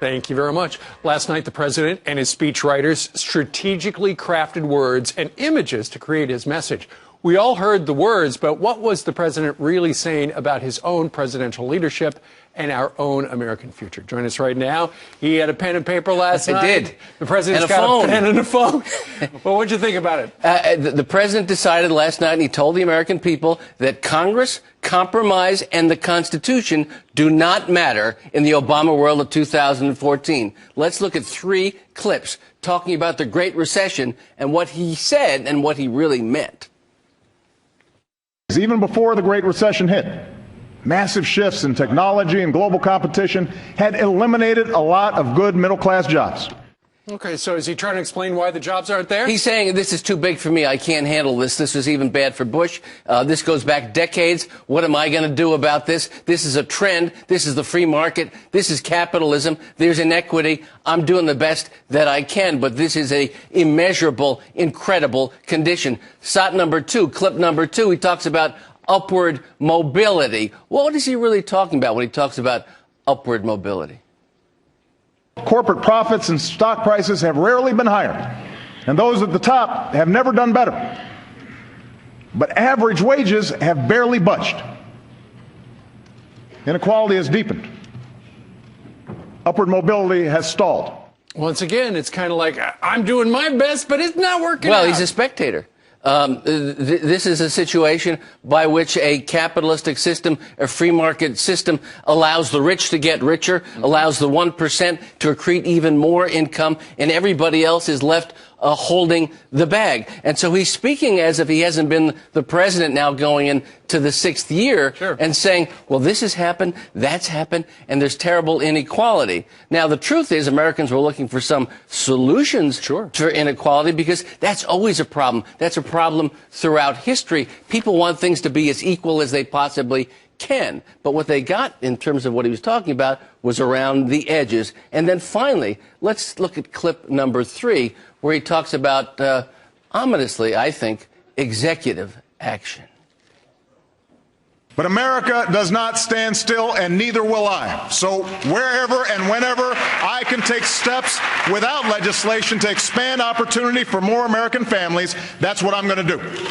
Thank you very much. Last night, the president and his speechwriters strategically crafted words and images to create his message. We all heard the words, but what was the president really saying about his own presidential leadership and our own American future? Join us right now. He had a pen and paper last night. I did. The president's got a pen and a phone. Well, what'd you think about it? The president decided last night, and he told the American people that Congress, compromise, and the Constitution do not matter in the Obama world of 2014. Let's look at 3 clips talking about the Great Recession and what he said and what he really meant. Even before the Great Recession hit, massive shifts in technology and global competition had eliminated a lot of good middle-class jobs. Okay, so is he trying to explain why the jobs aren't there? He's saying this is too big for me. I can't handle this. This was even bad for Bush. This goes back decades. What am I going to do about this? This is a trend. This is the free market. This is capitalism. There's inequity. I'm doing the best that I can, but this is a immeasurable, incredible condition. Shot number 2, clip number 2, he talks about upward mobility. What is he really talking about when he talks about upward mobility? Corporate profits and stock prices have rarely been higher, and those at the top have never done better. But average wages have barely budged. Inequality has deepened. Upward mobility has stalled. Once again, it's kind of like, I'm doing my best, but it's not working out. Well, he's a spectator. This is a situation by which a capitalistic system, a free market system, allows the rich to get richer, allows the 1% to accrete even more income, and everybody else is left holding the bag. And so he's speaking as if he hasn't been the president now going into the 6th year. Sure. And saying, well, this has happened, that's happened, and there's terrible inequality. Now, the truth is Americans were looking for some solutions Sure. to inequality, because that's always a problem. That's a problem throughout history. People want things to be as equal as they possibly can. But what they got in terms of what he was talking about was around the edges. And then finally, let's look at clip number 3, where he talks about, ominously, I think, executive action. But America does not stand still, and neither will I. So wherever and whenever I can take steps without legislation to expand opportunity for more American families, that's what I'm going to do.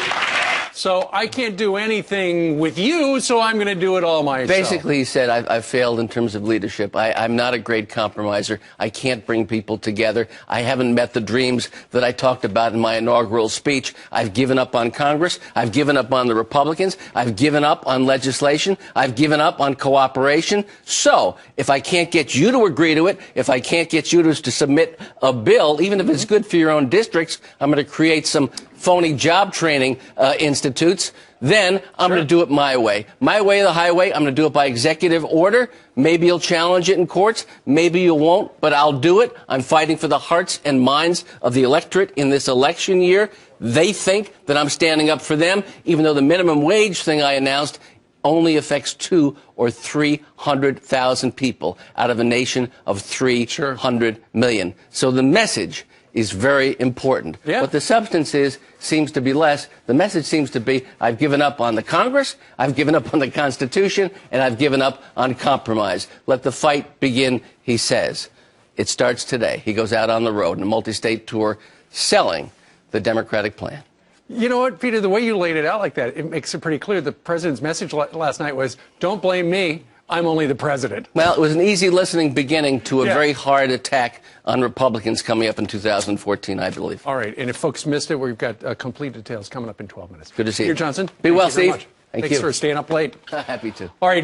So I can't do anything with you, so I'm going to do it all myself. Basically, he said, I've failed in terms of leadership. I'm not a great compromiser. I can't bring people together. I haven't met the dreams that I talked about in my inaugural speech. I've given up on Congress. I've given up on the Republicans. I've given up on legislation. I've given up on cooperation. So if I can't get you to agree to it, if I can't get you to submit a bill, even if it's good for your own districts, I'm going to create some phony job training institutes, then I'm going to do it my way. My way or the highway. I'm going to do it by executive order. Maybe you'll challenge it in courts. Maybe you won't, but I'll do it. I'm fighting for the hearts and minds of the electorate in this election year. They think that I'm standing up for them, even though the minimum wage thing I announced only affects 200,000 or 300,000 people out of a nation of 300 million. So the message is very important. Yeah. What the substance seems to be less. The message seems to be, I've given up on the Congress, I've given up on the Constitution, and I've given up on compromise. Let the fight begin, he says. It starts today. He goes out on the road in a multi-state tour selling the Democratic plan. You know what, Peter, the way you laid it out like that, it makes it pretty clear. The president's message last night was, don't blame me. I'm only the president. Well, it was an easy listening beginning to a Yeah. very hard attack on Republicans coming up in 2014, I believe. All right, and if folks missed it, we've got complete details coming up in 12 minutes. Good to see you. Peter Johnson. Be well, thank you very Steve. much. Thank Thanks you. for staying up late. Happy to. All right.